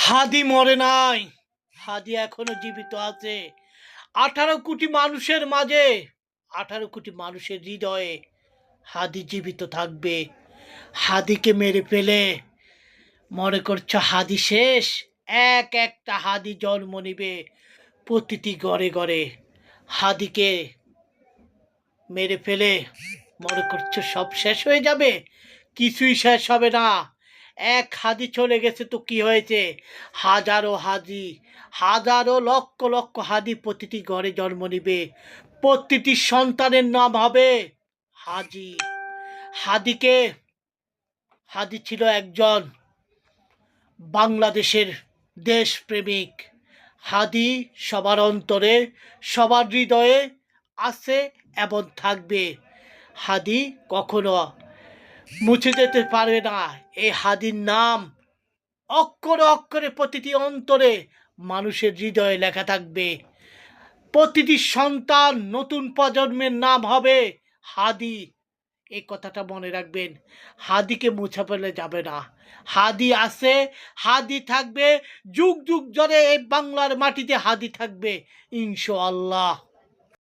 হাদি মরে নাই, হাদি এখনো জীবিত আছে। 18 কোটি মানুষের মাঝে, 18 কোটি মানুষের হৃদয়ে হাদি জীবিত থাকবে। হাদিকে মেরে ফেলে মনে করছো হাদি শেষ? এক একটা হাদি জন্ম নিবে প্রতিটি ঘরে ঘরে। হাদিকে মেরে ফেলে মনে করছো সব শেষ হয়ে যাবে? কিছুই শেষ হবে না। এক হাদি চলে গেছে তো কি হয়েছে? হাজারো হাদি, হাজারো লক্ষ লক্ষ হাদি প্রতিটি ঘরে জন্ম নিবে। প্রতিটি সন্তানের নাম হবে হাজি। হাদিকে, হাদি ছিল একজন বাংলাদেশের দেশপ্রেমিক। হাদি সবার অন্তরে, সবার হৃদয়ে আছে এবং থাকবে। হাদি কখনো মুছে যেতে পারবে না। এই হাদির নাম অক্ষরে অক্ষরে প্রতিটি অন্তরে মানুষের হৃদয়ে লেখা থাকবে। প্রতিটি সন্তান, নতুন প্রজন্মের নাম হবে হাদি। এই কথাটা মনে রাখবেন। হাদিকে মুছে ফেলে যাবে না। হাদি আছে, হাদি থাকবে, যুগ যুগ ধরে এই বাংলার মাটিতে হাদি থাকবে ইনশাআল্লাহ।